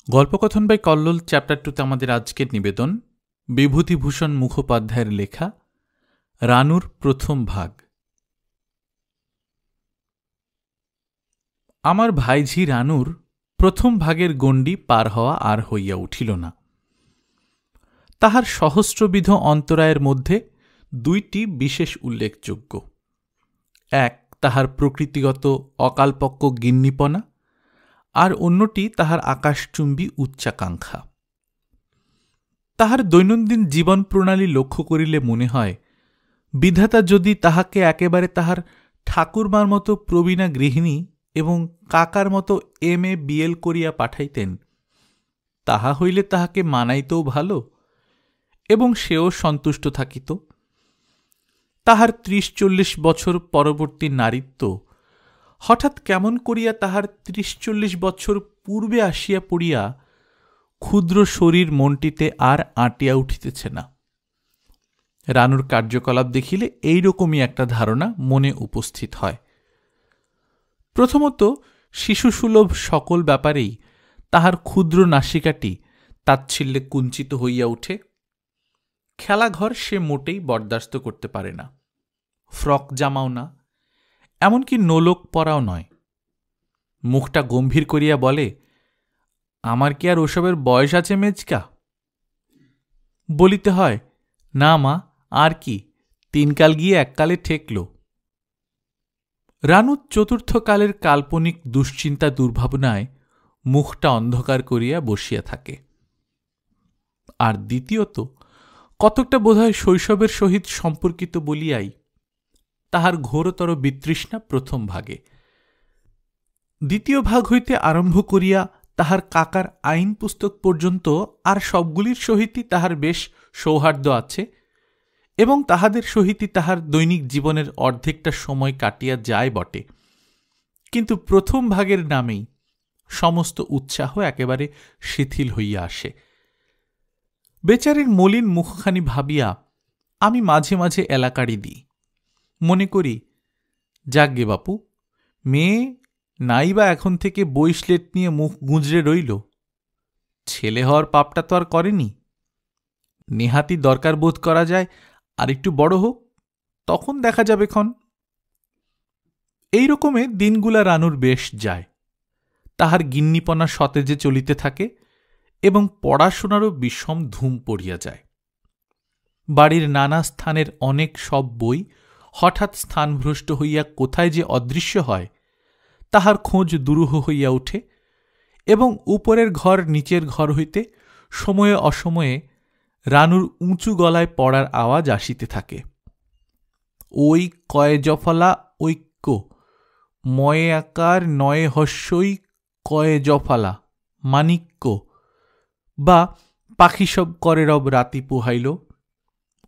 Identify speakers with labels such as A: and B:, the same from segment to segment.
A: গল্পকথন by Kallol chapter 2তে আমাদের আজকের নিবেদন বিভূতিভূষণ মুখোপাধ্যায়ের লেখা রানুর প্রথম ভাগ। আমার ভাইঝি রানুর প্রথম ভাগের গণ্ডি পার হওয়া আর হইয়া উঠিল না। তাহার সহস্রবিধ অন্তরায়ের মধ্যে দুইটি বিশেষ উল্লেখযোগ্য। এক, তাহার প্রকৃতিগত অকালপক্য গিন্নিপনা, আর অন্যটি তাহার আকাশচুম্বী উচ্চাকাঙ্ক্ষা। তাহার দৈনন্দিন জীবন প্রণালী লক্ষ্য করিলে মনে হয়, বিধাতা যদি তাহাকে একেবারে তাহার ঠাকুরমার মতো প্রবীণা গৃহিণী এবং কাকার মতো MA BL করিয়া পাঠাইতেন, তাহা হইলে তাহাকে মানাইতেও ভালো এবং সেও সন্তুষ্ট থাকিত। তাহার 30-40 বছর পরবর্তী নারীত্ব হঠাৎ কেমন করিয়া তাহার 30-40 বছর পূর্বে আসিয়া পড়িয়া ক্ষুদ্র শরীর মনটিতে আর আঁটিয়া উঠিতেছে না। রানুর কার্যকলাপ দেখিলে এইরকমই একটা ধারণা মনে উপস্থিত হয়। প্রথমত, শিশুসুলভ সকল ব্যাপারেই তাহার ক্ষুদ্র নাসিকাটি তাচ্ছিল্যে কুঞ্চিত হইয়া উঠে। খেলাঘর সে মোটেই বরদাস্ত করতে পারে না, ফ্রক জামাও না, এমনকি নোলক পরাও নয়। মুখটা গম্ভীর করিয়া বলে, আমার কি আর ওসবের বয়স আছে মেজকা? বলিতে হয়, না মা, আর কি, 3 কাল গিয়ে 1 কালে ঠেকল। রানু চতুর্থ কালের কাল্পনিক দুশ্চিন্তা দুর্ভাবনায় মুখটা অন্ধকার করিয়া বসিয়া থাকে। আর দ্বিতীয়ত, কতকটা বোধহয় শৈশবের সহিত সম্পর্কিত বলিয়াই তাহার ঘোরতর বিতৃষ্ণা প্রথম ভাগে। দ্বিতীয় ভাগ হইতে আরম্ভ করিয়া তাহার কাকার আইন পুস্তক পর্যন্ত আর সবগুলির সহিতই তাহার বেশ সৌহার্দ্য আছে এবং তাহাদের সহিতই তাহার দৈনিক জীবনের অর্ধেকটা সময় কাটিয়া যায় বটে, কিন্তু প্রথম ভাগের নামেই সমস্ত উৎসাহ একেবারে শিথিল হইয়া আসে। বেচারির মলিন মুখখানি ভাবিয়া আমি মাঝে মাঝে এলাকারি দিই। মনে করি, যাকগে বাপু, মেয়ে নাই বা এখন থেকে বই স্লেট নিয়ে মুখ গুঁজরে রইল, ছেলে হওয়ার পাপটা তো আর করেনি। নেহাতি দরকার বোধ করা যায় আর একটু বড় হোক, তখন দেখা যাবে ক্ষণ। এই রকমে দিনগুলা রানুর বেশ যায়। তাহার গিন্নিপনা সতেজে চলিতে থাকে এবং পড়াশোনারও বিষম ধুম পড়িয়া যায়। বাড়ির নানা স্থানের অনেক সব বই হঠাৎ স্থানভ্রষ্ট হইয়া কোথায় যে অদৃশ্য হয়, তাহার খোঁজ দুরূহ হইয়া ওঠে এবং উপরের ঘর নিচের ঘর হইতে সময়ে অসময়ে রানুর উঁচু গলায় পড়ার আওয়াজ আসিতে থাকে। ওই কয়ে জফলা ঐক্য, ময়ে আকার নয়ে হস্যই কয়ে জফালা মানিক্য, বা পাখি সব করে রব রাতি পোহাইল,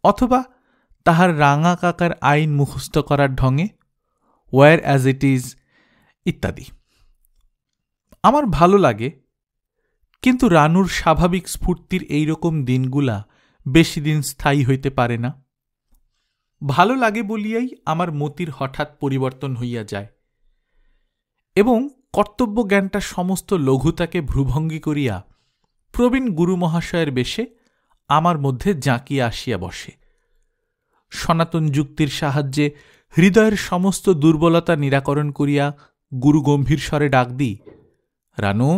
A: অথবা তাহার রাঙা কাকার আইন মুখস্থ করার ঢঙে ওয়ার অ্যাজ ইট ইজ ইত্যাদি। আমার ভালো লাগে, কিন্তু রানুর স্বাভাবিক স্ফূর্তির এইরকম দিনগুলা বেশি দিন স্থায়ী হইতে পারে না। ভালো লাগে বলিয়াই আমার মতির হঠাৎ পরিবর্তন হইয়া যায় এবং কর্তব্য জ্ঞানটা সমস্ত লঘুতাকে ভ্রুভঙ্গী করিয়া প্রবীণ গুরু মহাশয়ের বেশে আমার মধ্যে জাঁকিয়া আসিয়া বসে। সনাতন যুক্তির সাহায্যে হৃদয়ের সমস্ত দুর্বলতা নিরাকরণ করিয়া গুরু গম্ভীর স্বরে ডাক দিই, রানু।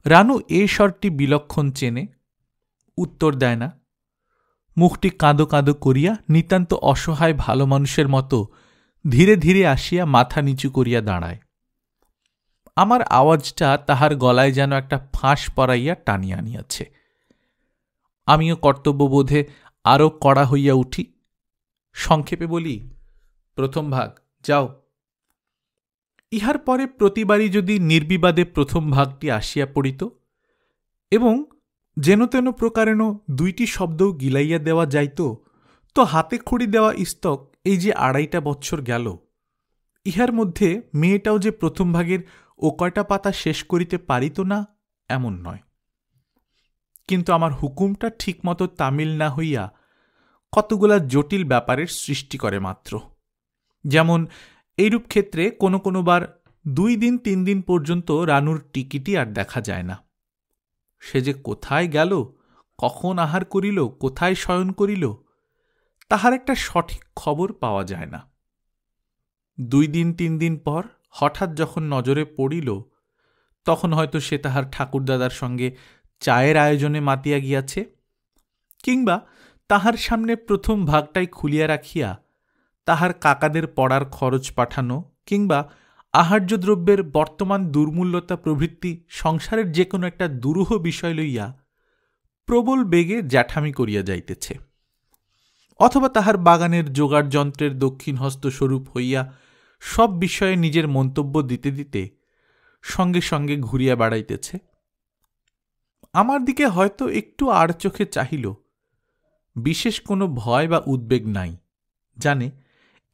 A: রানু এ স্বরটি বিলক্ষণ চেনে, উত্তর দেয় না। মুখটি কাঁদো কাঁদো করিয়া নিতান্ত অসহায় ভালো মানুষের মতো ধীরে ধীরে আসিয়া মাথা নিচু করিয়া দাঁড়ায়। আমার আওয়াজটা তাহার গলায় যেন একটা ফাঁস পরাইয়া টানিয়া আনিয়াছে। আমিও কর্তব্যবোধে আরও কড়া হইয়া উঠি। সংক্ষেপে বলি, প্রথম ভাগ, যাও। ইহার পরে প্রতিবারই যদি নির্বিবাদে প্রথম ভাগটি আসিয়া পড়িত এবং যেন তেন প্রকারেণ 2টি শব্দও গিলাইয়া দেওয়া যাইত, তো হাতে খড়ি দেওয়া ইস্তক এই যে 2.5 বৎসর গেল, ইহার মধ্যে মেয়েটাও যে প্রথম ভাগের ও কয়টা পাতা শেষ করিতে পারিত না এমন নয়। কিন্তু আমার হুকুমটা ঠিকমতো তামিল না হইয়া কতগুলা জটিল ব্যাপারের সৃষ্টি করে মাত্র। যেমন এইরূপ ক্ষেত্রে কোনো বার 2 দিন 3 দিন পর্যন্ত রানুর টিকিটই আর দেখা যায় না। সে যে কোথায় গেল, কখন আহার করিল, কোথায় শয়ন করিল, তাহার একটা সঠিক খবর পাওয়া যায় না। 2 দিন 3 দিন পর হঠাৎ যখন নজরে পড়িল, তখন হয়তো সে তাহার ঠাকুরদাদার সঙ্গে চায়ের আয়োজনে মাতিয়া গিয়াছে, কিংবা তাহার সামনে প্রথম ভাগটাই খুলিয়া রাখিয়া তাহার কাকাদের পড়ার খরচ পাঠানো, কিংবা আহার্য দ্রব্যের বর্তমান দুর্মূল্যতা প্রভৃতি সংসারের যে কোনো একটা দুরূহ বিষয় লইয়া প্রবল বেগে জ্যাঠামি করিয়া যাইতেছে, অথবা তাহার বাগানের যোগাড় যন্ত্রের দক্ষিণ হস্তস্বরূপ হইয়া সব বিষয়ে নিজের মন্তব্য দিতে দিতে সঙ্গে সঙ্গে ঘুরিয়া বেড়াইতেছে। আমার দিকে হয়তো একটু আর চোখে চাহিল, বিশেষ কোনো ভয় বা উদ্বেগ নাই, জানে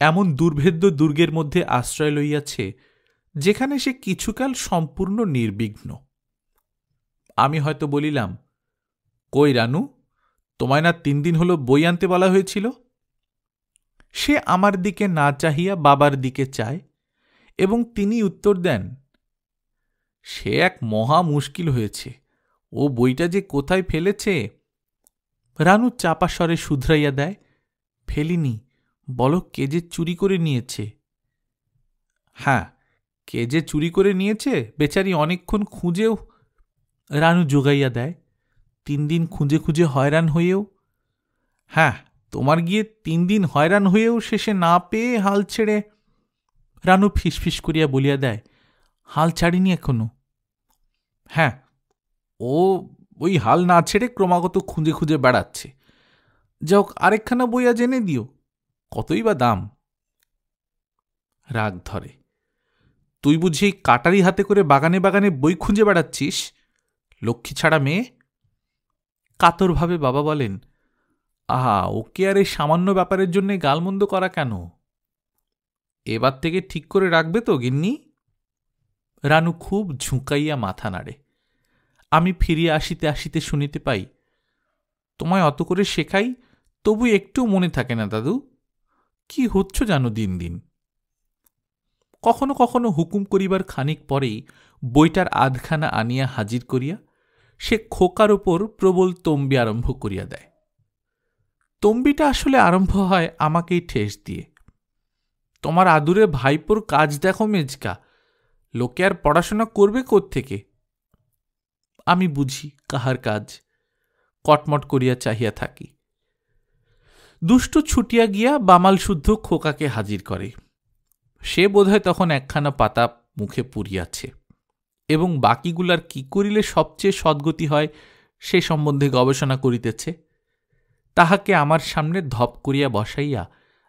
A: এমন দুর্ভেদ্য দুর্গের মধ্যে আশ্রয় লইয়াছে যেখানে সে কিছুকাল সম্পূর্ণ নির্বিঘ্ন। আমি হয়তো বলিলাম, কই রানু, তোমায় না 3 দিন হলো বই আনতে বলা হয়েছিল? সে আমার দিকে না চাহিয়া বাবার দিকে চায়, এবং তিনি উত্তর দেন, সে এক মহা মুশকিল হয়েছে, ও বইটা যে কোথায় ফেলেছে। রানু চাপা স্বরে শুধরাইয়া দেয়, ফেলিনি, বলো কে যে চুরি করে নিয়েছে। হ্যাঁ, কে যে চুরি করে নিয়েছে বেচারি অনেকক্ষণ খুঁজেও। রানু যোগাইয়া দেয়, 3 দিন খুঁজে খুঁজে হয়রান হয়েও। হ্যাঁ, তোমার গিয়ে 3 দিন হয়রান হয়েও শেষে না পেয়ে হাল ছেড়ে। রানু ফিসফিস করিয়া বলিয়া দেয়, হাল ছাড়িনি এখনো। হ্যাঁ, ও ওই হাল না ছেড়ে ক্রমাগত খুঁজে খুঁজে বেড়াচ্ছে। যাক, আরেকখানা বই আজ এনে দিও, কতই বা দাম। রাগ ধরে, তুই বুঝি কাটারি হাতে করে বাগানে বাগানে বই খুঁজে বেড়াচ্ছিস, লক্ষ্মী ছাড়া মেয়ে। কাতরভাবে বাবা বলেন, আহা, ওকে আর এই সামান্য ব্যাপারের জন্য গালমন্দ করা কেন? এবার থেকে ঠিক করে রাখবে তো গিন্নি? রানু খুব ঝুঁকাইয়া মাথা নাড়ে। আমি ফিরিয়া আসিতে আসিতে শুনিতে পাই, তোমায় অত করে শেখাই, তবু একটু মনে থাকে না দাদু, কি হচ্ছ জানো দিন দিন। কখনো কখনো হুকুম করিবার খানিক পরেই বইটার আধখানা আনিয়া হাজির করিয়া সে খোকার ওপর প্রবল তম্বি আরম্ভ করিয়া দেয়। তম্বিটা আসলে আরম্ভ হয় আমাকেই ঠেস দিয়ে, তোমার আদুরে ভাইপোর কাজ দেখো মেজকা, লোকে আর পড়াশোনা করবে কোত্থেকে। আমি বুঝি কাহার কাজ, কটমট করিয়া চাহিয়া থাকি। দুষ্টু ছুটিয়া গিয়া বামাল শুদ্ধ খোকাকে হাজির করে। সে বোধহয় তখন একখানা পাতা মুখে পুরিয়াছে, এবং বাকিগুলার কি করিলে সবচেয়ে সদ্গতি হয় সে সম্বন্ধে গবেষণা করিতেছে। তাহাকে আমার সামনে ধপ করিয়া বসাইয়া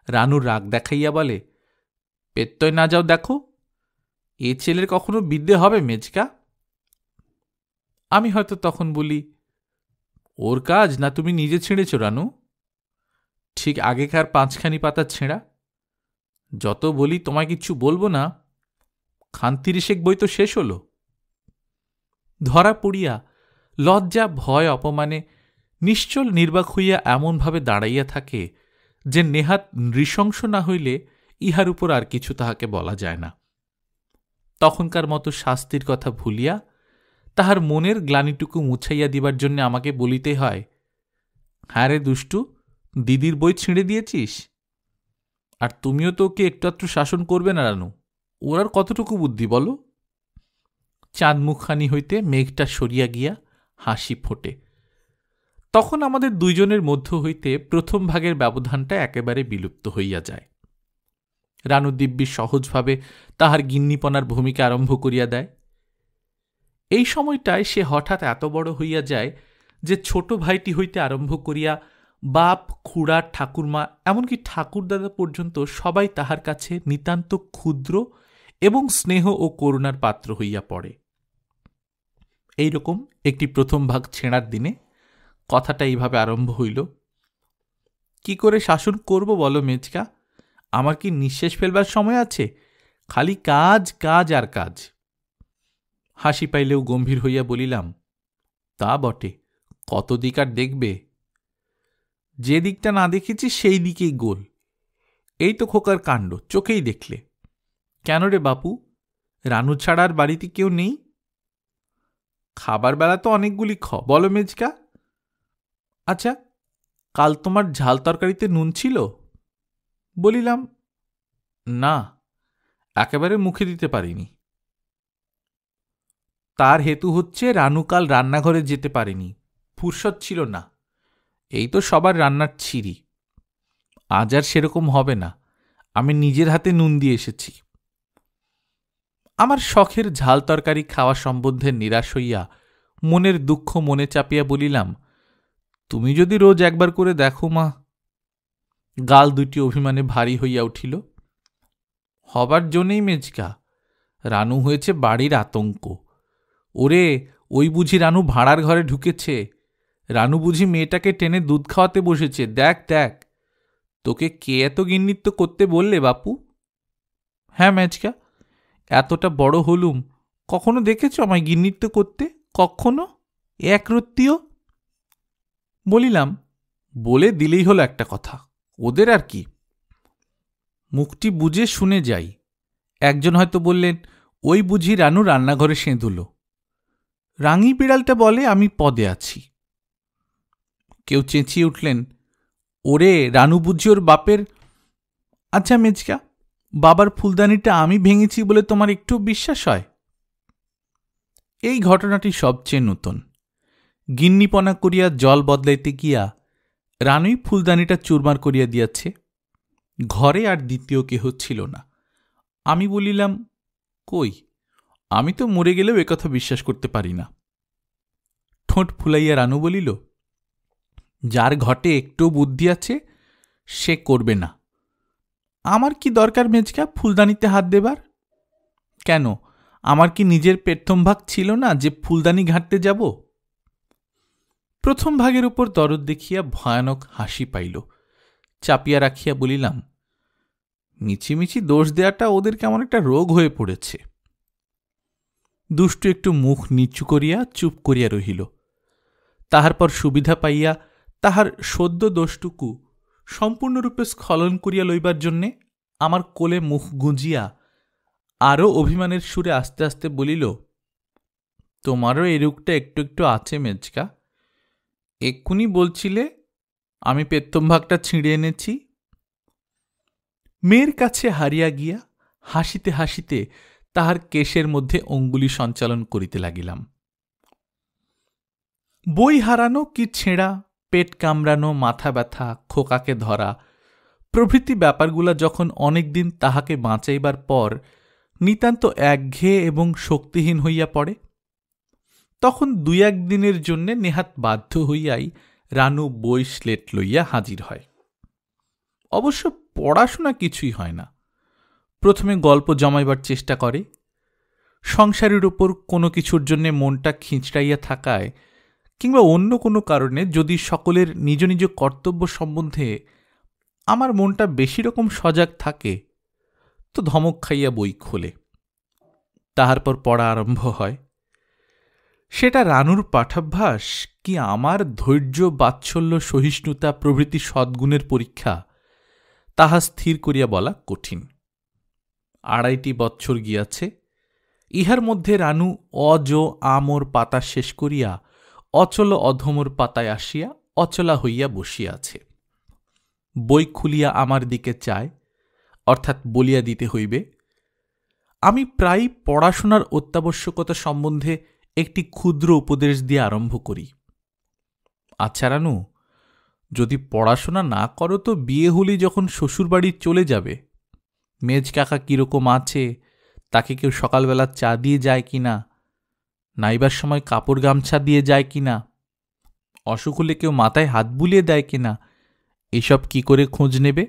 A: রানুর রাগ দেখাইয়া বলে, পেত্তয় না যাও দেখো, এ ছেলের কখনো বিদ্যে হবে মেজকা। আমি হয়তো তখন বলি, ওর কাজ না তুমি নিজে ছিঁড়েছ রানু, ঠিক আগেকার 5খানি পাতা ছেঁড়া। যত বলি তোমায় কিচ্ছু বলবো না, খান 30 বই তো শেষ হল। ধরা পড়িয়া লজ্জা ভয় অপমানে নিশ্চল নির্বাক হইয়া এমনভাবে দাঁড়াইয়া থাকে যে নেহাত নৃশংস না হইলে ইহার উপর আর কিছু তাহাকে বলা যায় না। তখনকার মতো শাস্তির কথা ভুলিয়া তাহার মনের গ্লানিটুকু মুছাইয়া দিবার জন্য আমাকে বলিতে হয়, হ্যাঁ রে দুষ্টু, দিদির বই ছিঁড়ে দিয়েছিস। আর তুমিও তো ওকে একটু আধটু শাসন করবে না রানু, ওর আর কতটুকু বুদ্ধি বলো। চাঁদ মুখখানি হইতে মেঘটা সরিয়া গিয়া হাসি ফোটে। তখন আমাদের দুইজনের মধ্য হইতে প্রথম ভাগের ব্যবধানটা একেবারে বিলুপ্ত হইয়া যায়। রানু দিব্যি সহজভাবে তাহার গিন্নিপনার ভূমিকা আরম্ভ করিয়া দেয়। এই সময়টায় সে হঠাৎ এত বড় হইয়া যায় যে ছোট ভাইটি হইতে আরম্ভ করিয়া বাপ, খুড়া, ঠাকুরমা, এমনকি ঠাকুরদাদা পর্যন্ত সবাই তাহার কাছে নিতান্ত ক্ষুদ্র এবং স্নেহ ও করুণার পাত্র হইয়া পড়ে। এইরকম একটি প্রথম ভাগ ছেঁড়ার দিনে কথাটা এইভাবে আরম্ভ হইল, কি করে শাসন করব বলো মেজকা, আমার কি নিঃশ্বাস ফেলবার সময় আছে? খালি কাজ কাজ আর কাজ। হাসি পাইলেও গম্ভীর হইয়া বলিলাম, তা বটে, কত দিক আর দেখবে, যে দিকটা না দেখেছি সেই দিকেই গোল। এই তো খোকার কাণ্ড, চোখেই দেখলে। কেন রে বাপু, রানু ছাড়া আর বাড়িতে কেউ নেই? খাবার বেলা তো অনেকগুলি বলো মেজকা। আচ্ছা, কাল তোমার ঝাল তরকারিতে নুন ছিল? বলিলাম, না, একেবারে মুখে দিতে পারিনি। তার হেতু হচ্ছে রানু কাল রান্নাঘরে যেতে পারেনি, ফুরসত ছিল না। এই তো সবার রান্নার ছিরি। আজ আর সেরকম হবে না, আমি নিজের হাতে নুন দিয়ে এসেছি। আমার শখের ঝাল তরকারি খাওয়া সম্বন্ধে নিরাশ হইয়া মনের দুঃখ মনে চাপিয়া বলিলাম, তুমি যদি রোজ একবার করে দেখো মা। গাল দুটি অভিমানে ভারী হইয়া উঠিল। হবার জন্যেই মেজকা, রানু হয়েছে বাড়ির আতঙ্ক। ওরে, ওই বুঝি রানু ভাড়ার ঘরে ঢুকেছে, রানু বুঝি মেয়েটাকে টেনে দুধ খাওয়াতে বসেছে। দেখ দেখ, তোকে কে এত গিন্নিত্ব করতে বললে বাপু? হ্যাঁ মেজকা, এতটা বড় হলুম, কখনো দেখেছ আমায় গিন্নিত্ব করতে? কখনো একরত্তিও? বলিলাম, বলে দিলেই হলো একটা কথা, ওদের আর কি। মুখটি বুঝে শুনে যাই। একজন হয়তো বললেন, ওই বুঝি রানু রান্নাঘরে সেঁধুলো। রাঙি বিড়ালটা বলে আমি পদে আছি। কেউ চেঁচিয়ে উঠলেন, ওরে, রানু বুঝি ওর বাপের। আচ্ছা মেজকা, বাবার ফুলদানিটা আমি ভেঙেছি বলে তোমার একটু বিশ্বাস হয়? এই ঘটনাটি সবচেয়ে নূতন। গিন্নিপনা করিয়া জল বদলাইতে গিয়া রানুই ফুলদানিটা চুরমার করিয়া দিয়াছে। ঘরে আর দ্বিতীয় কেহ ছিল না। আমি বলিলাম, কই, আমি তো মরে গেলেও একথা বিশ্বাস করতে পারি না। ঠোঁট ফুলাইয়া রানু বলিল, যার ঘটে একটু বুদ্ধি আছে সে করবে না। আমার কি দরকার মেজকা ফুলদানিতে হাত দেবার? কেন, আমার কি নিজের পেট্টম ভাগ ছিল না যে ফুলদানি ঘাঁটতে যাব? প্রথম ভাগের উপর দরদ দেখিয়া ভয়ানক হাসি পাইল। চাপিয়া রাখিয়া বলিলাম, মিছিমিছি দোষ দেয়াটা ওদের কেমন একটা রোগ হয়ে পড়েছে। দুষ্টু একটু মুখ নিচু করিয়া চুপ করিয়া রহিল। তাহার পর সুবিধা পাইয়া তাহার সদ্য দোষটুকু সম্পূর্ণরূপে স্খলন করিয়া লইবার জন্যে আমার কোলে মুখ গুঁজিয়া আরও অভিমানের সুরে আস্তে আস্তে বলিল, তোমারও এই রোগটা একটু একটু আছে মেজকা। এক্ষুনি বলছিলে আমি পেত্তম ভাগটা ছিঁড়ে এনেছি। মেয়ের কাছে হারিয়া গিয়া হাসিতে হাসিতে তাহার কেশের মধ্যে অঙ্গুলি সঞ্চালন করিতে লাগিলাম। বই হারানো কি ছেঁড়া, পেট কামড়ানো, মাথা ব্যথা, খোকাকে ধরা প্রভৃতি ব্যাপারগুলা যখন অনেকদিন তাহাকে বাঁচাইবার পর নিতান্ত একঘেয়ে এবং শক্তিহীন হইয়া পড়ে, তখন দুই এক দিনের জন্যে নেহাত বাধ্য হইয়াই রানু বই স্লেট লইয়া হাজির হয়। অবশ্য পড়াশোনা কিছুই হয় না। প্রথমে গল্প জমাইবার চেষ্টা করে। সংসারের উপর কোনো কিছুর জন্যে মনটা খিঁচড়াইয়া থাকায় কিংবা অন্য কোনো কারণে যদি সকলের নিজ নিজ কর্তব্য সম্বন্ধে আমার মনটা বেশি রকম সজাগ থাকে, তো ধমক খাইয়া বই খোলে। তাহার পর পড়া আরম্ভ হয়। সেটা রানুর পাঠাভ্যাস কি আমার ধৈর্য, বাৎসল্য, সহিষ্ণুতা প্রভৃতি সদ্গুণের পরীক্ষা, তাহা স্থির করিয়া বলা কঠিন। 2.5 বৎসর গিয়াছে। ইহার মধ্যে রানু অজ আমর পাতা শেষ করিয়া অচল অধমর পাতায় আসিয়া অচলা হইয়া বসিয়া আছে। বই খুলিয়া আমার দিকে চায়, অর্থাৎ বলিয়া দিতে হইবে। আমি প্রায় পড়াশোনার অত্যাবশ্যকতা সম্বন্ধে একটি ক্ষুদ্র উপদেশ দিয়ে আরম্ভ করি। আচ্ছা রানু, যদি পড়াশোনা না করো তো বিয়ে হলি যখন শ্বশুরবাড়ি চলে যাবে, মেজ কাকা কিরকম আছে, তাকে কেউ সকালবেলা চা দিয়ে যায় কিনা, নাইবার সময় কাপড় গামছা দিয়ে যায় কিনা, অসুখ হলে কেউ মাথায় হাত বুলিয়ে দেয় কিনা, এসব কি করে খোঁজ নেবে?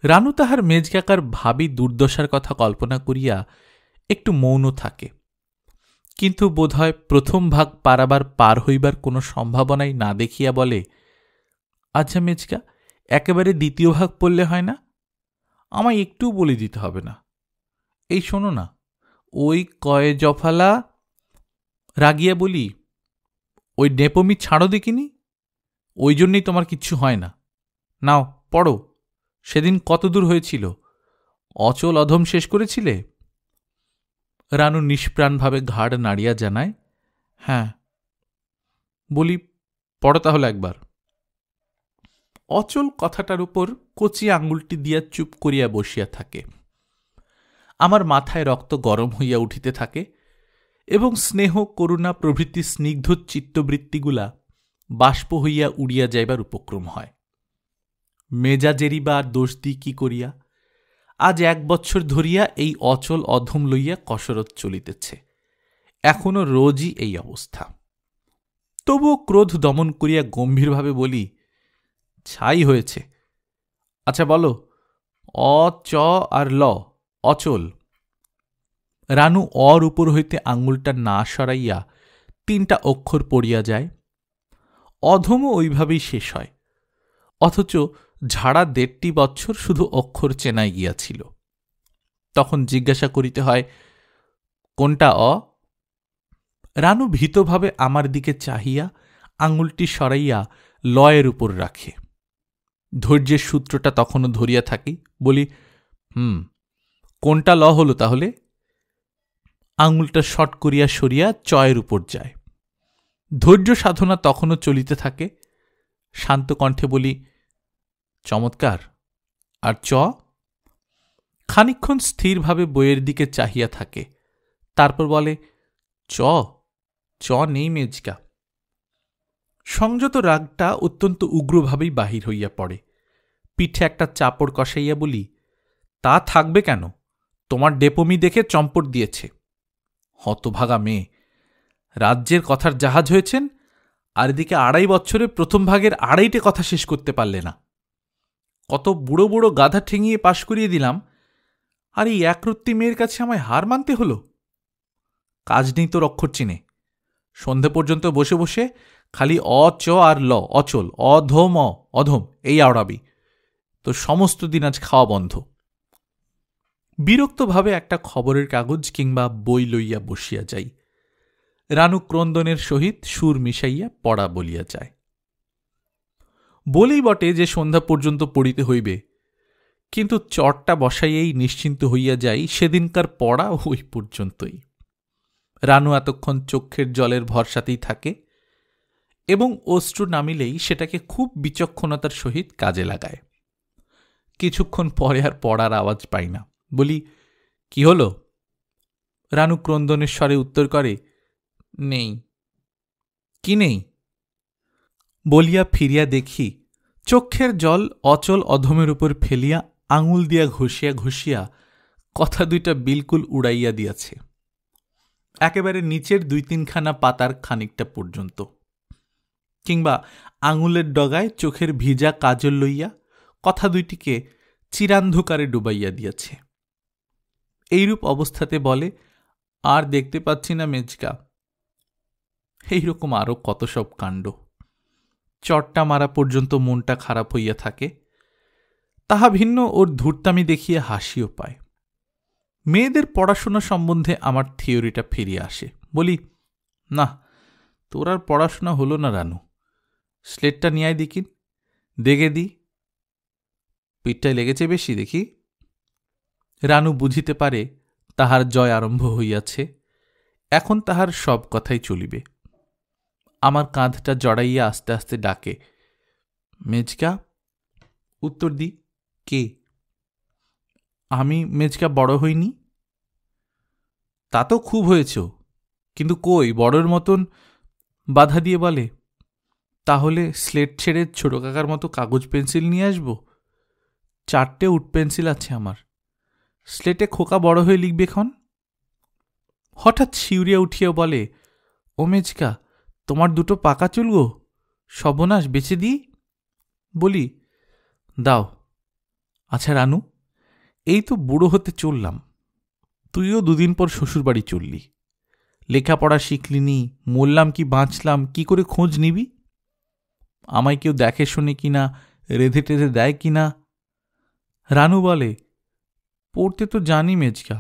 A: রানু তাহার মেজ কাকার ভাবী দুর্দশার কথা কল্পনা করিয়া একটু মৌন থাকে, কিন্তু বোধহয় প্রথম ভাগ পারাবার পার হইবার কোনো সম্ভাবনাই না দেখিয়া বলে, আচ্ছা মেজকা, একেবারে দ্বিতীয় ভাগ পড়লে হয় না? আমায় একটু বলে দিতে হবে না। এই শোনো না, ওই কয়ে জফালা। রাগিয়া বলি, ওই নেপমি ছাড়ো দেখিনি, ওই জন্যেই তোমার কিচ্ছু হয় না। নাও পড়ো, সেদিন কত দূর হয়েছিল? অচল অধম শেষ করেছিলে? রানু নিষ্প্রাণভাবে ঘাড় নাড়িয়া জানায়, হ্যাঁ। বলি, পড়ো তাহলে একবার। অচল কথাটার উপর কচি আঙুলটি দিয়া চুপ করিয়া বসিয়া থাকে। আমার মাথায় রক্ত গরম হইয়া উঠিতে থাকে এবং স্নেহ, করুণা প্রভৃতি স্নিগ্ধ চিত্তবৃত্তিগুলা বাষ্প হইয়া উড়িয়া যাইবার উপক্রম হয়। মেজাজেরই বা দোষ দিই কি করিয়া? আজ 1 বৎসর ধরিয়া এই অচল অধম লইয়া কসরত চলিতেছে। এখনো রোজই এই অবস্থা। তবুও ক্রোধ দমন করিয়া গম্ভীরভাবে বলি, ছাই হয়েছে। আচ্ছা বলো, অ, চ আর ল, অচল। রানু অর উপর হইতে আঙুলটা না সরাইয়া 3টা অক্ষর পড়িয়া যায়। অধমও ওইভাবেই শেষ হয়, অথচ ঝাড়া 1.5 বৎসর শুধু অক্ষর চেনাই গিয়াছিল। তখন জিজ্ঞাসা করিতে হয়, কোনটা অ? রানু ভীতভাবে আমার দিকে চাহিয়া আঙুলটি সরাইয়া লয়ের উপর রাখে। ধৈর্যের সূত্রটা তখনও ধরিয়া থাকি। বলি, কোনটা ল হলো তাহলে? আঙুলটা শট করিয়া সরিয়া চয়ের উপর যায়। ধৈর্য সাধনা তখনও চলিতে থাকে। শান্ত কণ্ঠে বলি, চমৎকার। আর চ? খানিকক্ষণ স্থিরভাবে বইয়ের দিকে চাহিয়া থাকে, তারপর বলে, চ? চ নেই মেজকা। সংযত রাগটা অত্যন্ত উগ্রভাবেই বাহির হইয়া পড়ে। পিঠে একটা চাপড় কষাইয়া বলি, তা থাকবে কেন? তোমার ডেপমি দেখে চম্পট দিয়েছে। হতভাগা মেয়ে, রাজ্যের কথার জাহাজ হয়েছেন, আর এদিকে 2.5 বছরে প্রথম ভাগের 2.5টে কথা শেষ করতে পারলে না। কত বুড়ো বুড়ো গাধা ঠেঙিয়ে পাশ করিয়ে দিলাম, আর এই একরত্তি মেয়ের কাছে আমায় হার মানতে হল। কাজ নেই তোর অক্ষর চিনে। সন্ধে পর্যন্ত বসে বসে খালি অ, চ আর ল, অচল, অধম, অধম এই আওড়াবি। তো সমস্ত দিন আজ খাওয়া বন্ধ। বিরক্তভাবে একটা খবরের কাগজ কিংবা বই লইয়া বসিয়া যাই। রানু ক্রন্দনের সহিত সুর মিশাইয়া পড়া বলিয়া যায়। বলেই বটে যে সন্ধ্যা পর্যন্ত পড়িতে হইবে, কিন্তু চটটা বসাইয়েই নিশ্চিন্ত হইয়া যাই সেদিনকার পড়া ওই পর্যন্তই। রানু এতক্ষণ চক্ষের জলের ভরসাতেই থাকে এবং অশ্রু নামিলেই সেটাকে খুব বিচক্ষণতার সহিত কাজে লাগায়। কিছুক্ষণ পরে আর পড়ার আওয়াজ পাই না। বলি, কি হল? রানু ক্রন্দনের স্বরে উত্তর করে, নেই। কি নেই? বলিয়া ফিরিয়া দেখি চক্ষের জল অচল অধমের উপর ফেলিয়া আঙুল দিয়া ঘষিয়া ঘষিয়া কথা 2টা বিলকুল উড়াইয়া দিয়াছে, একেবারে নিচের 2-3খানা পাতার খানিকটা পর্যন্ত। কিংবা আঙুলের ডগায় চোখের ভিজা কাজল লইয়া কথা 2টিকে চিরান্ধকারে ডুবাইয়া দিয়াছে। এইরূপ অবস্থাতে বলে, আর দেখতে পাচ্ছি না মেজকা। এইরকম আরও কত সব কাণ্ড। চটটা মারা পর্যন্ত মনটা খারাপ হইয়া থাকে। তাহা ভিন্ন ওর ধূর্তামি দেখিয়ে হাসিও পায়। মেয়েদের পড়াশোনা সম্বন্ধে আমার থিওরিটা ফিরিয়ে আসে। বলি, না, তোর আর পড়াশোনা হলো না রানু। স্লেটটা নিয়ে আয় দেখিন, দেখে দি। পিঠটায় লেগেছে বেশি দেখি। রানু বুঝিতে পারে তাহার জয় আরম্ভ হইয়াছে, এখন তাহার সব কথাই চলিবে। আমার কাঁধটা জড়াইয়া আস্তে আস্তে ডাকে, মেজকা। উত্তর দি, কে? আমি মেজকা বড় হইনি? তা তো খুব হয়েছ, কিন্তু কই বড়র মতন? বাধা দিয়ে বলে, তাহলে স্লেট ছেড়ে ছোট কাকার মতো কাগজ পেন্সিল নিয়ে আসব। 4টে উড পেন্সিল আছে আমার। স্লেটে খোকা বড় হয়ে লিখবে খন। হঠাৎ শিউরিয়া উঠিয়া বলে, ও মেজকা, তোমার 2টো পাকা চুল গো, সর্বনাশ, বেচে দিই। বলি, দাও। আচ্ছা রানু, এই তো বুড়ো হতে চললাম, তুইও 2 দিন পর শ্বশুরবাড়ি চললি। লেখাপড়া শিখলিনি, মরলাম কি বাঁচলাম কি করে খোঁজ নিবি? আমায় কেউ দেখে শোনে কিনা, রেধে টেধে দেয় কিনা? রানু বলে, পড়তে তো জানি মেজকা,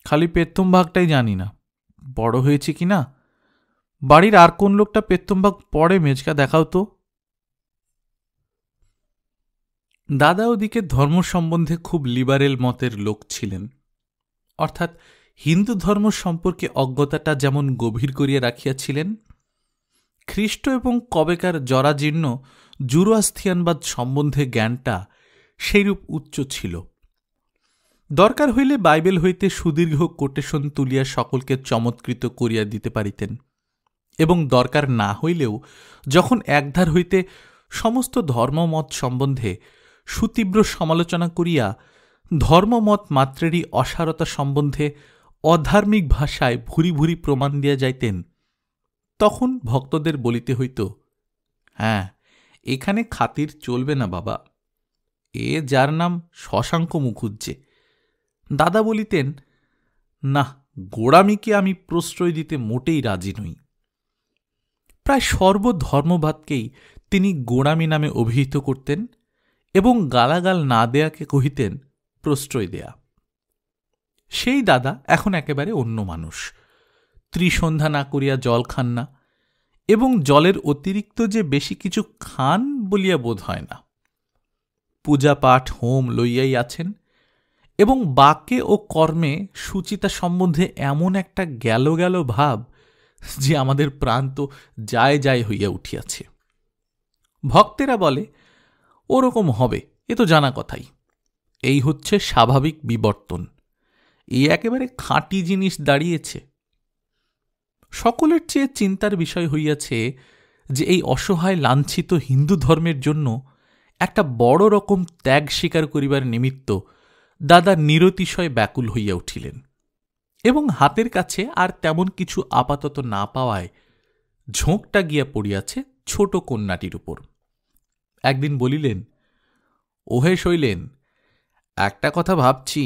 A: খালি পেত্তম ভাগটাই জানি না, বড় হয়েছে কিনা। বাড়ির আর কোন লোকটা পেত্তম ভাগ পড়ে মেজকা, দেখাও তো। দাদা ওদিকে ধর্ম সম্বন্ধে খুব লিবারেল মতের লোক ছিলেন, অর্থাৎ হিন্দু ধর্ম সম্পর্কে অজ্ঞতাটা যেমন গভীর করিয়া রাখিয়াছিলেন, খ্রিস্ট এবং কবেকার জরাজীর্ণ জুরোয়াস্থিয়ানবাদ সম্বন্ধে জ্ঞানটা সেইরূপ উচ্চ ছিল। দরকার হইলে বাইবেল হইতে সুদীর্ঘ কোটেশন তুলিয়া সকলকে চমৎকৃত করিয়া দিতে পারিতেন, এবং দরকার না হইলেও যখন একধার হইতে সমস্ত ধর্মমত সম্বন্ধে সুতীব্র সমালোচনা করিয়া ধর্মমত মাত্রেরই অসারতা সম্বন্ধে অধার্মিক ভাষায় ভুরি ভুরি প্রমাণ দিয়া যাইতেন, তখন ভক্তদের বলিতে হইত, হ্যাঁ, এখানে খাতির চলবে না বাবা, এ যার নাম শশাঙ্ক মুখুজ্জে। দাদা বলিতেন, না, গোড়ামিকে আমি প্রশ্রয় দিতে মোটেই রাজি নই। প্রায় সর্বধর্মবাদকেই তিনি গোড়ামি নামে অভিহিত করতেন এবং গালাগাল না দেয়াকে কহিতেন প্রশ্রয় দেয়া। সেই দাদা এখন একেবারে অন্য মানুষ। ত্রিসন্ধ্যা না করিয়া জল খান না, এবং জলের অতিরিক্ত যে বেশি কিছু খান বলিয়া বোধ হয় না। পূজা পাঠ হোম লইয়াই আছেন, এবং বাক্যে ও কর্মে সুচিতা সম্বন্ধে এমন একটা গেল গেল ভাব যে আমাদের প্রাণ তো যায় যায় হইয়া উঠিয়াছে। ভক্তেরা বলে, ওরকম হবে, এ তো জানা কথাই, এই হচ্ছে স্বাভাবিক বিবর্তন, এই একেবারে খাঁটি জিনিস দাঁড়িয়েছে। সকলের চেয়ে চিন্তার বিষয় হইয়াছে যে এই অসহায় লাঞ্ছিত হিন্দু ধর্মের জন্য একটা বড় রকম ত্যাগ স্বীকার করিবার নিমিত্ত দাদা নিরতিশয় ব্যাকুল হইয়া উঠিলেন, এবং হাতের কাছে আর তেমন কিছু আপাতত না পাওয়ায় ঝোঁকটা গিয়া পড়িয়াছে ছোট কন্যাটির উপর। একদিন বলিলেন, ওহে শৈলেন, একটা কথা ভাবছি।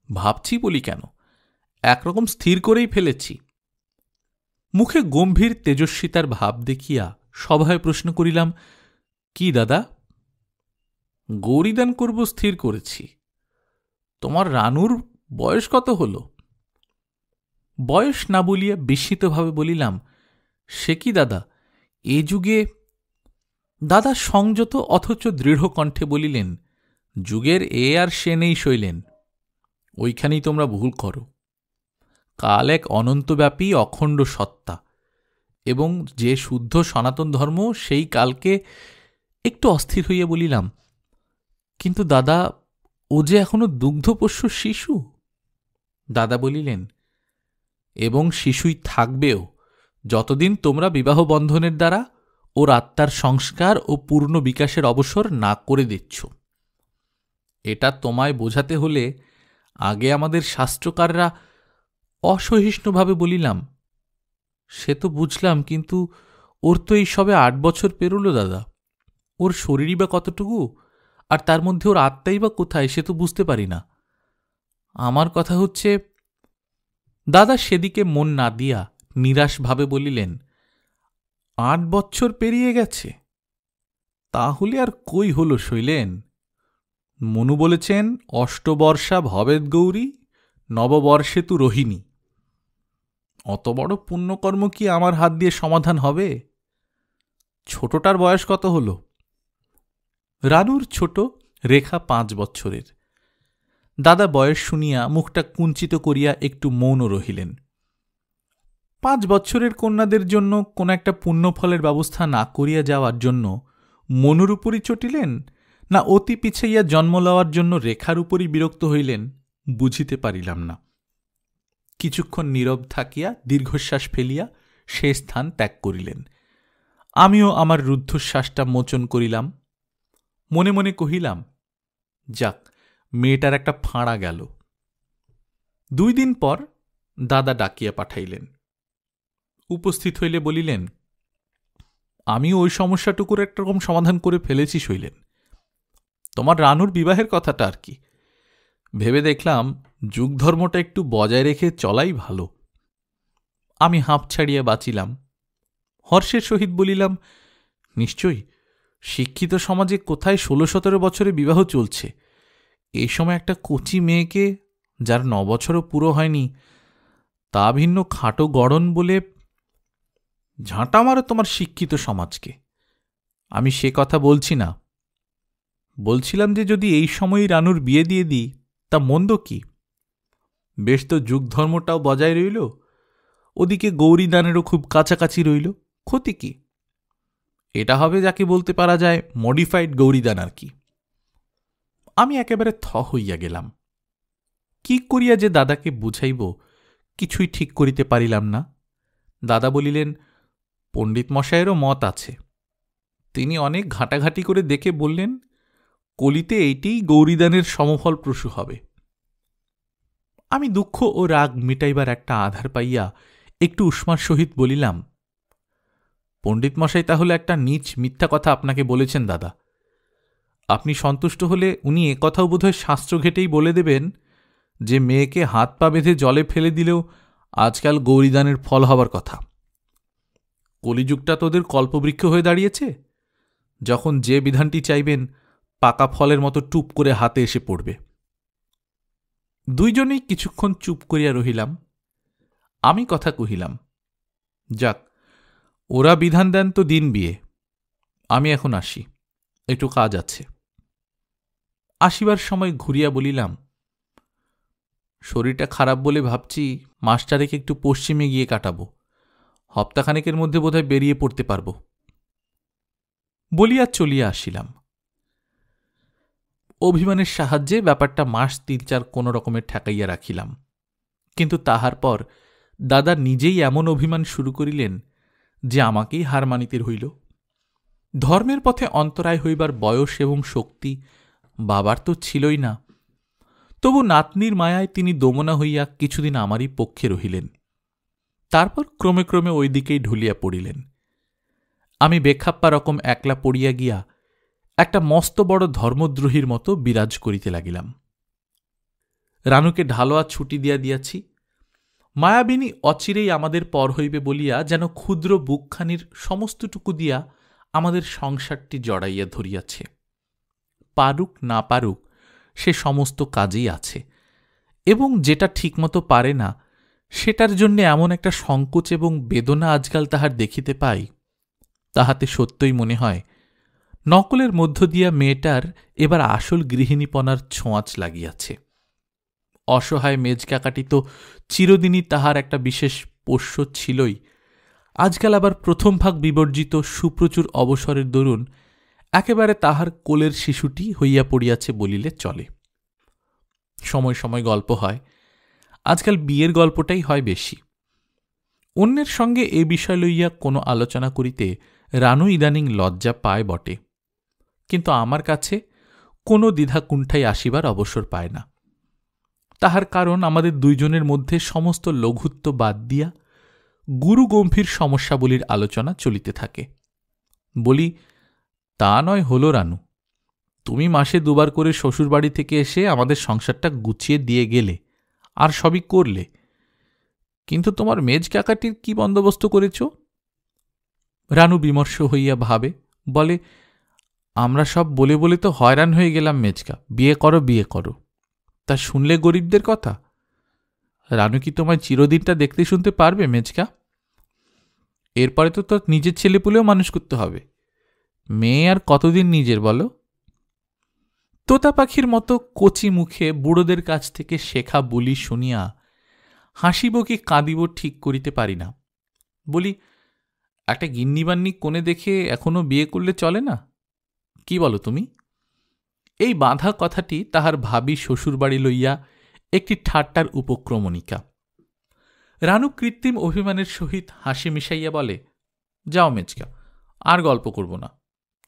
A: ভাবছি বলি কেন, একরকম স্থির করেই ফেলেছি। মুখে গম্ভীর তেজস্বিতার ভাব দেখিয়া সভায় প্রশ্ন করিলাম, কি দাদা? গৌরীদান করব স্থির করেছি। তোমার রানুর বয়স কত হল? বয়স না বলিয়া বিস্মিতভাবে বলিলাম, সে কি দাদা, এ যুগে? দাদা সংযত অথচ দৃঢ় কণ্ঠে বলিলেন, যুগের এ আর সে নেই শৈলেন, ওইখানেই তোমরা ভুল করো। কাল এক অনন্তব্যাপী অখণ্ড সত্তা, এবং যে শুদ্ধ সনাতন ধর্ম সেই কালকে। একটু অস্থির হইয়া বলিলাম, কিন্তু দাদা, ও যে এখনো দুগ্ধপোষ্য শিশু। দাদা বলিলেন, এবং শিশুই থাকবেও যতদিন তোমরা বিবাহ বন্ধনের দ্বারা ওর আত্মার সংস্কার ও পূর্ণ বিকাশের অবসর না করে দিচ্ছ। এটা তোমায় বোঝাতে হলে আগে আমাদের শাস্ত্রকাররা। অসহিষ্ণুভাবে বলিলাম, সে তো বুঝলাম, কিন্তু ওর তো এই সবে 8 বছর পেরোল দাদা। ওর শরীরই বা কতটুকু, আর তার মধ্যে ওর আত্মাই বা কোথায়, সে তো বুঝতে পারি না। আমার কথা হচ্ছে। দাদা সেদিকে মন না দিয়া নিরাশভাবে বলিলেন, 8 বছর পেরিয়ে গেছে? তাহলে আর কই হল শৈলেন? মনু বলেছেন, অষ্টবর্ষা ভবেদ গৌরী, নববর্ষে তু রোহিণী। অত বড় পুণ্যকর্ম কি আমার হাত দিয়ে সমাধান হবে? ছোটটার বয়স কত হল? রানুর ছোট, রেখা 5 বছরের। দাদা বয়স শুনিয়া মুখটা কুঞ্চিত করিয়া একটু মৌন রহিলেন। 5 বছরের কন্যাদের জন্য কোন একটা পুণ্যফলের ব্যবস্থা না করিয়া যাওয়ার জন্য মনুর উপরই চটিলেন, না অতি পিছাইয়া জন্ম লওয়ার জন্য রেখার উপরই বিরক্ত হইলেন, বুঝিতে পারিলাম না। কিছুক্ষণ নীরব থাকিয়া দীর্ঘশ্বাস ফেলিয়া সে স্থান ত্যাগ করিলেন। আমিও আমার রুদ্ধশ্বাসটা মোচন করিলাম। মনে মনে কহিলাম, যাক, মেয়েটার একটা ফাঁড়া গেল। 2 দিন পর দাদা ডাকিয়া পাঠাইলেন। উপস্থিত হইলে বলিলেন, আমি ওই সমস্যাটুকুর একরকম সমাধান করে ফেলেছি শৈলেন। তোমার রানুর বিবাহের কথাটা আর কি। ভেবে দেখলাম যুগ ধর্মটা একটু বজায় রেখে চলাই ভালো। আমি হাঁপ ছাড়িয়া বাঁচিলাম। হর্ষের সহিত বলিলাম, নিশ্চয়ই, শিক্ষিত সমাজে কোথায় 16-17 বছরে বিবাহ চলছে। এই সময় একটা কচি মেয়েকে, যার 9 বছরও পুরো হয়নি, তা ভিন্ন খাটো গড়ন বলে ঝাঁটা মারো তোমার শিক্ষিত সমাজকে। আমি সে কথা বলছি না। বলছিলাম যে যদি এই সময়ই রানুর বিয়ে দিয়ে দিই, তা মন্দ কি? বেশ তো যুগধর্মটাও বজায় রইল, ওদিকে গৌরীদানেরও খুব কাছাকাছি রইল, ক্ষতি কি? এটা হবে যাকে বলতে পারা যায় মডিফাইড গৌরীদান আর কি। আমি একেবারে হইয়া গেলাম। কি করিয়া যে দাদাকে বুঝাইব কিছুই ঠিক করিতে পারিলাম না। দাদা বলিলেন, পণ্ডিত মশায়েরও মত আছে। তিনি অনেক ঘাঁটাঘাঁটি করে দেখে বললেন, কলিতে এইটিই গৌরীদানের সমফলপ্রসূ হবে। আমি দুঃখ ও রাগ মিটাইবার একটা আধার পাইয়া একটু উষ্মার সহিত বলিলাম, পণ্ডিত মশাই তাহলে একটা নীচ মিথ্যা কথা আপনাকে বলেছেন দাদা। আপনি সন্তুষ্ট হলে উনি একথাও বোধহয় শাস্ত্র ঘেটেই বলে দেবেন যে মেয়েকে হাত পা বেঁধে জলে ফেলে দিলেও আজকাল গৌরীদানের ফল হবার কথা। কলিযুগটা তোদের কল্পবৃক্ষ হয়ে দাঁড়িয়েছে, যখন যে বিধানটি চাইবেন পাকা ফলের মতো টুপ করে হাতে এসে পড়বে। দুইজনেই কিছুক্ষণ চুপ করিয়া রহিলাম। আমি কথা কহিলাম, যাক, ওরা বিধান দেন তো দিন বিয়ে, আমি এখন আসি, একটু কাজ আছে। আসিবার সময় ঘুরিয়া বলিলাম, শরীরটা খারাপ বলে ভাবছি মাস্টারেকে একটু পশ্চিমে গিয়ে কাটাবো, হপ্তাখানেকের মধ্যে বোধহয় বেরিয়ে পড়তে পারব। বলিয়া চলিয়া আসিলাম। অভিমানের সাহায্যে ব্যাপারটা মাস ৩-৪ কোনো রকমের ঠেকাইয়া রাখিলাম, কিন্তু তাহার পর দাদা নিজেই এমন অভিমান শুরু করিলেন যে আমাকেই হার মানিতে হইল। ধর্মের পথে অন্তরায় হইবার বয়স এবং শক্তি বাবার তো ছিলই না, তবু নাতনির মায়ায় তিনি দমনা হইয়া কিছুদিন আমারই পক্ষে রহিলেন। তারপর ক্রমে ক্রমে ওই দিকেই ঢুলিয়া পড়িলেন। আমি বেখাপ্পা রকম একলা পড়িয়া গিয়া একটা মস্ত বড় ধর্মদ্রোহীর মতো বিরাজ করিতে লাগিলাম। রানুকে ঢালোয়া ছুটি দিয়াছি। মায়াবিনী অচিরেই আমাদের পর হইবে বলিয়া যেন ক্ষুদ্র বুকখানির সমস্তটুকু দিয়া আমাদের সংসারটি জড়াইয়া ধরিয়াছে। পারুক না পারুক সে সমস্ত কাজেই আছে, এবং যেটা ঠিকমতো পারে না সেটার জন্য এমন একটা সংকোচ এবং বেদনা আজকাল তাহার দেখিতে পাই, তাহাতে সত্যই মনে হয় নকলের মধ্য দিয়া মেয়েটার এবার আসল গৃহিণীপনার ছোঁয়াচ লাগিয়াছে। অসহায় মেজকাকাটি তো চিরদিনই তাহার একটা বিশেষ পোষ্য ছিলই, আজকাল আবার প্রথম ভাগ বিবর্জিত সুপ্রচুর অবসরের দরুন একেবারে তাহার কোলের শিশুটি হইয়া পড়িয়াছে বলিলে চলে। সময় সময় গল্প হয়, আজকাল বিয়ের গল্পটাই হয় বেশি। অন্যের সঙ্গে এ বিষয় লইয়া কোনো আলোচনা করিতে রানু ইদানিং লজ্জা পায় বটে, কিন্তু আমার কাছে কোনো দ্বিধা কুণ্ঠাই আসিবার অবসর পায় না। তাহার কারণ আমাদের দুইজনের মধ্যে সমস্ত লঘুত্ব বাদ দিয়া গুরু গম্ভীর সমস্যাবলীর আলোচনা চলিতে থাকে। বলি, তা নয় হল রানু, তুমি মাসে 2 বার করে শ্বশুরবাড়ি থেকে এসে আমাদের সংসারটা গুছিয়ে দিয়ে গেলে, আর সবই করলে, কিন্তু তোমার মেজ কাকাটির কি বন্দোবস্ত করেছ? রানু বিমর্ষ হইয়া ভাবে, বলে, আমরা সব বলে বলে তো হয়রান হয়ে গেলাম মেজকা, বিয়ে করো বিয়ে করো। তা শুনলে গরিবদের কথা? রানু কি তোমায় চিরদিনটা দেখতে শুনতে পারবে মেজকা? এরপরে তো তোর নিজের ছেলেপুলেও মানুষ করতে হবে, মেয়ে আর কতদিন নিজের বলো? তোতা পাখির মতো কচি মুখে বুড়োদের কাছ থেকে শেখা বলি শুনিয়া হাসিব কি কাঁদিব ঠিক করিতে পারি না। বলি, একটা গিন্নিবান্নি কোণে দেখে এখনো বিয়ে করলে চলে না? কি বলো তুমি? এই বাঁধা কথাটি তাহার ভাবি শ্বশুরবাড়ি লইয়া একটি ঠাট্টার উপক্রমণিকা। রানু কৃত্রিম অভিমানের সহিত হাসি মিশাইয়া বলে, যাও মেজকা, আর গল্প করব না,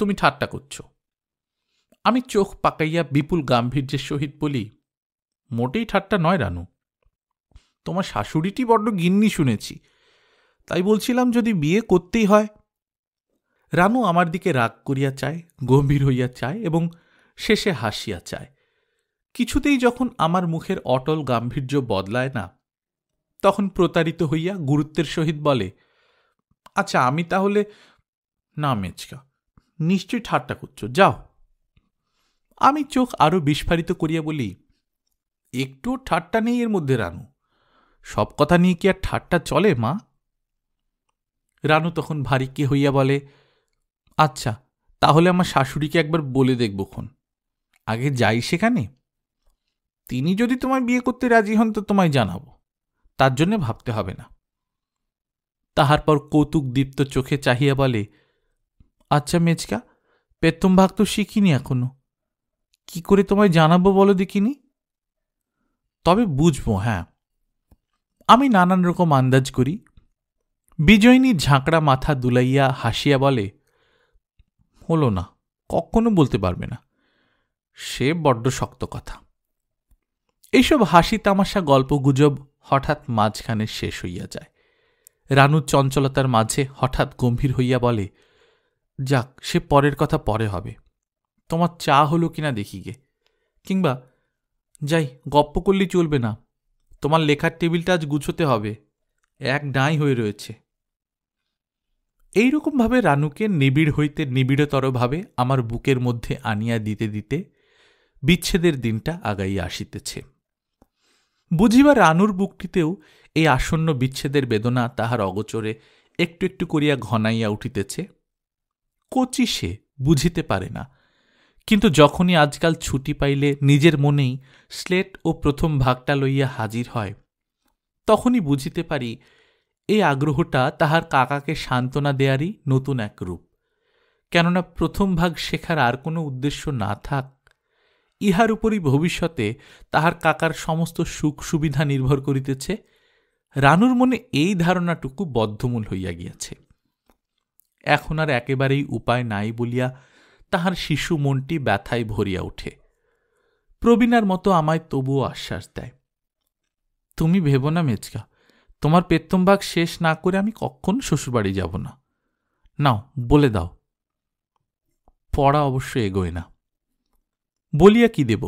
A: তুমি ঠাট্টা করছ। আমি চোখ পাকাইয়া বিপুল গাম্ভীর্যের সহিত বলি, মোটেই ঠাট্টা নয় রানু, তোমার শাশুড়িটি বড্ড গিন্নি শুনেছি, তাই বলছিলাম যদি বিয়ে করতেই হয়। রানু আমার দিকে রাগ করিয়া চায়, গম্ভীর হইয়া চায় এবং শেষে হাসিয়া চায়। কিছুতেই যখন আমার মুখের অটল গাম্ভীর্য বদলায় না, তখন প্রতারিত হইয়া গুরুত্বের সহিত বলে, আচ্ছা আমি তাহলে না মেজকা, নিশ্চয়ই ঠাট্টা করছ, যাও। আমি চোখ আরো বিস্ফারিত করিয়া বলি, একটু ঠাট্টা নেই এর মধ্যে রানু, সব কথা নিয়ে কি আর ঠাট্টা চলে মা? রানু তখন ভারিক্কি হইয়া বলে, আচ্ছা তাহলে আমার শাশুড়িকে একবার বলে দেখবক্ষণ, আগে যাই সেখানে। তিনি যদি তোমায় বিয়ে করতে রাজি হন তো তোমায় জানাব, তার জন্যে ভাবতে হবে না। তাহার পর কৌতুকদীপ্ত চোখে চাহিয়া বলে, আচ্ছা মেচকা, পেত্তম ভাগ তো শিখিনি এখনো, কি করে তোমায় জানাবো বলো দেখিনি? তবে বুঝবো, হ্যাঁ। আমি নানান রকম আন্দাজ করি। বিজয়িনী ঝাঁকড়া মাথা দুলাইয়া হাসিয়া বলে, হলো না, কখনো বলতে পারবে না, সে বড্ড শক্ত কথা। এইসব হাসি তামাশা গল্পগুজব হঠাৎ মাঝখানে শেষ হইয়া যায়। রানুর চঞ্চলতার মাঝে হঠাৎ গম্ভীর হইয়া বলে, যাক, সে পরের কথা পরে হবে। তোমার চা হলো কিনা দেখি গে, কিংবা যাই, গপ্প করলেই চলবে না, তোমার লেখার টেবিলটা আজ গুছোতে হবে, এক ডাঁই হয়ে রয়েছে। এইরকমভাবে রানুকে নিবিড় হইতে নিবিড়তরভাবে আমার বুকের মধ্যে আনিয়া দিতে দিতে বিচ্ছেদের দিনটা আগাইয়া আসিতেছে। বুঝিবার রানুর বুকটিতেও এই আসন্ন বিচ্ছেদের বেদনা তাহার অগোচরে একটু একটু করিয়া ঘনাইয়া উঠিতেছে। কচি সে, বুঝিতে পারে না, কিন্তু যখনই আজকাল ছুটি পাইলে নিজের মনেই স্লেট ও প্রথম ভাগটা লইয়া হাজির হয়, তখনই বুঝিতে পারি এই আগ্রহটা তাহার কাকাকে সান্ত্বনা দেয়ারই নতুন এক রূপ। কেননা প্রথম ভাগ শেখার আর কোনো উদ্দেশ্য না থাক, ইহার উপরই ভবিষ্যতে তাহার কাকার সমস্ত সুখ সুবিধা নির্ভর করিতেছে, রানুর মনে এই ধারণাটুকু বদ্ধমূল হইয়া গিয়াছে। এখন আর একেবারেই উপায় নাই বলিয়া তাহার শিশু মনটি ব্যথায় ভরিয়া ওঠে। প্রবীণার মতো আমায় তবুও আশ্বাস দেয়, তুমি ভেবো না মেচকা, তোমার পেত্তম ভাগ শেষ না করে আমি কখন শ্বশুরবাড়ি যাব না। নাও বলে দাও। পড়া অবশ্য এগোয় না। বলিয়া কি দেব,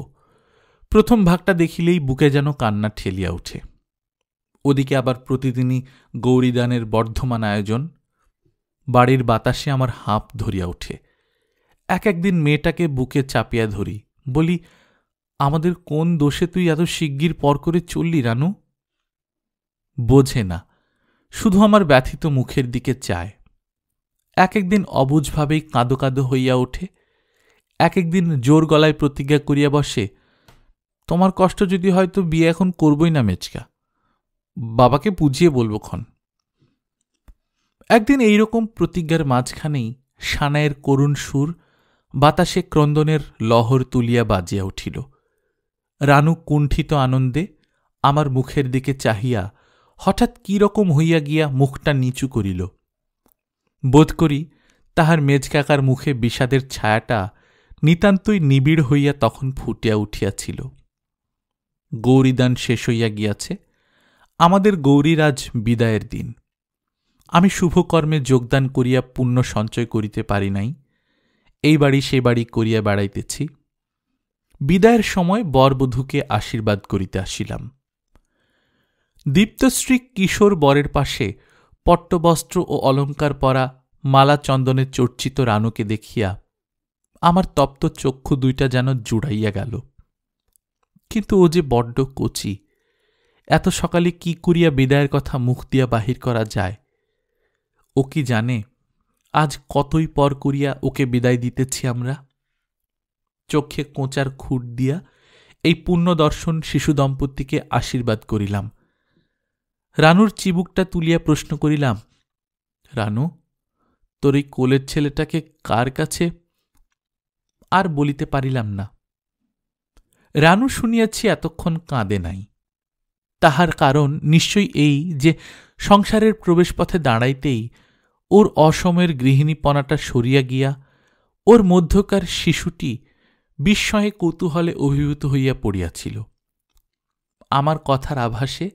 A: প্রথম ভাগটা দেখিলেই বুকে যেন কান্না ঠেলিয়া ওঠে। ওদিকে আবার প্রতিদিনই গৌরীদানের বর্ধমান আয়োজন। বাড়ির বাতাসে আমার হাঁপ ধরিয়া ওঠে। এক একদিন মেয়েটাকে বুকে চাপিয়া ধরি, বলি, আমাদের কোন দোষে তুই এত শিগগির পর করে চললি রানু? বোঝে না, শুধু আমার ব্যথিত মুখের দিকে চায়। এক একদিন অবুঝভাবেই কাঁদো কাঁদো হইয়া ওঠে, এক একদিন জোর গলায় প্রতিজ্ঞা করিয়া বসে, তোমার কষ্ট যদি হয় তো বিয়ে এখন করবই না মেচকা, বাবাকে বুঝিয়ে বলব ক্ষণ। একদিন এইরকম প্রতিজ্ঞার মাঝখানেই সানাইয়ের করুণ সুর বাতাসে ক্রন্দনের লহর তুলিয়া বাজিয়া উঠিল। রানু কুণ্ঠিত আনন্দে আমার মুখের দিকে চাহিয়া হঠাৎ কি রকম হইয়া গিয়া মুখটা নিচু করিল। বোধ করি তাহার মেজকাকার মুখে বিষাদের ছায়াটা নিতান্তই নিবিড় হইয়া তখন ফুটিয়া উঠিয়াছিল। গৌরীদান শেষ হইয়া গিয়াছে, আমাদের গৌরীর আজ বিদায়ের দিন। আমি শুভকর্মে যোগদান করিয়া পুণ্য সঞ্চয় করিতে পারি নাই, এই বাড়ি সে বাড়ি করিয়া বেড়াইতেছি। বিদায়ের সময় বরবধূকে আশীর্বাদ করিতে আসিলাম। দীপ্তশ্রী কিশোর বরের পাশে পট্টবস্ত্র ও অলঙ্কার পরা মালা চন্দনে চর্চিত রানুকে দেখিয়া আমার তপ্ত চক্ষু দুইটা যেন জুড়াইয়া গেল। কিন্তু ও যে বড্ড কচি, এত সকালে কি করিয়া বিদায়ের কথা মুখ দিয়া বাহির করা যায়? ও কি জানে আজ কতই পর করিয়া ওকে বিদায় দিতেছি আমরা? চোখে কোঁচার খুঁট দিয়া এই পুণ্যদর্শন শিশু দম্পতিকে আশীর্বাদ করিলাম। রানুর চিবুকটা তুলিয়া প্রশ্ন করিলাম, রানু, তোর এই কোলের ছেলেটাকে কার কাছে? আর বলিতে পারিলাম না। রানু শুনিয়াছি এতক্ষণ কাঁদে নাই। তাহার কারণ নিশ্চয়ই এই যে সংসারের প্রবেশপথে দাঁড়াইতেই ওর অসময়ের গৃহিণীপনাটা সরিয়া গিয়া ওর মধ্যকার শিশুটি বিস্ময়ে কৌতূহলে অভিভূত হইয়া পড়িয়াছিল। আমার কথার আভাসে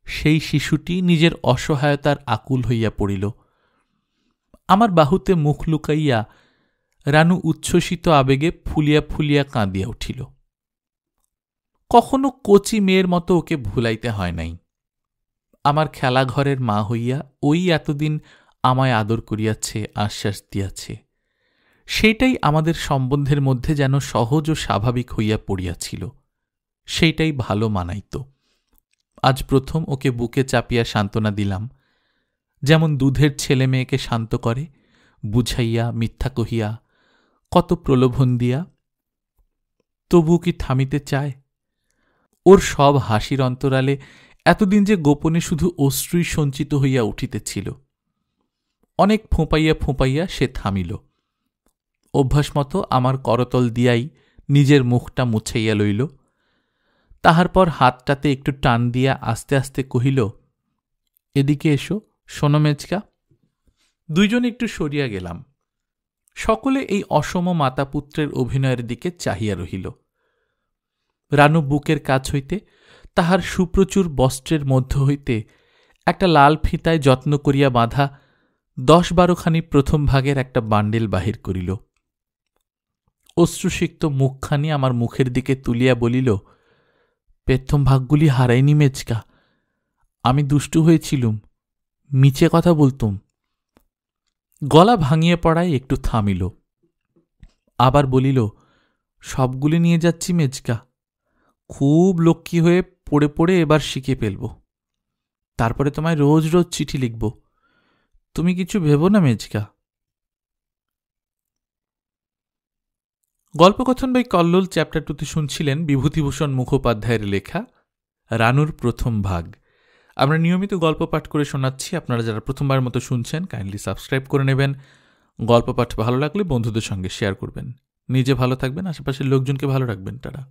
A: সেই শিশুটি নিজের অসহায়তার আকুল হইয়া পড়িল। আমার বাহুতে মুখ লুকাইয়া রানু উচ্ছ্বসিত আবেগে ফুলিয়া ফুলিয়া কাঁদিয়া উঠিল। কখনো কচি মেয়ের মতো ওকে ভুলাইতে হয় নাই। আমার খেলাঘরের মা হইয়া ওই এতদিন আমায় আদর করিয়াছে, আশ্বাস দিয়াছে, সেইটাই আমাদের সম্বন্ধের মধ্যে যেন সহজ ও স্বাভাবিক হইয়া পড়িয়াছিল। সেইটাই ভালো মানাইত। আজ প্রথম ওকে বুকে চাপিয়া সান্ত্বনা দিলাম, যেমন দুধের ছেলে মেয়েকে শান্ত করে, বুঝাইয়া, মিথ্যা কহিয়া, কত প্রলোভন দিয়া। তবু কি থামিতে চায়? ওর সব হাসির অন্তরালে এতদিন যে গোপনে শুধু অশ্রুই সঞ্চিত হইয়া উঠিতেছিল। অনেক ফোঁপাইয়া ফোঁপাইয়া সে থামিল। অভ্যাসমতো আমার করতল দিয়াই নিজের মুখটা মুছাইয়া লইল। তাহার পর হাতটাতে একটু টান দিয়া আস্তে আস্তে কহিল, এদিকে এসো, শোনো মেজকা। দুইজন একটু সরিয়া গেলাম। সকলে এই অসম মাতাপুত্রের অভিনয়ের দিকে চাহিয়া রহিল। রানু বুকের কাছ হইতে তাহার সুপ্রচুর বস্ত্রের মধ্য হইতে একটা লাল ফিতায় যত্ন করিয়া বাঁধা 10-12খানি প্রথম ভাগের একটা বান্ডেল বাহির করিল। অশ্রুসিক্ত মুখখানি আমার মুখের দিকে তুলিয়া বলিল, প্রথম ভাগগুলি হারাইনি মেজকা, আমি দুষ্টু হয়েছিলুম, মিছে কথা বলতুম। গলা ভাঙিয়ে পড়ায় একটু থামিল। আবার বলিল, সবগুলি নিয়ে যাচ্ছি মেজকা, খুব লক্ষ্মী হয়ে পড়ে পড়ে এবার শিখে ফেলব। তারপরে তোমায় রোজ রোজ চিঠি লিখব, তুমি কিছু ভেবো না মেজকা। গল্পকথন বাই কল্লোল চ্যাপ্টার 2তে শুনছিলেন বিভূতিভূষণ মুখোপাধ্যায়ের লেখা রানুর প্রথম ভাগ। আমরা নিয়মিত গল্প পাঠ করে শোনাচ্ছি। আপনারা যারা প্রথমবার মতো শুনছেন কাইন্ডলি সাবস্ক্রাইব করে নেবেন। গল্প পাঠ ভালো লাগলে বন্ধুদের সঙ্গে শেয়ার করবেন। নিজে ভালো থাকবেন, আশেপাশের লোকজনকে ভালো রাখবেন। টাটা।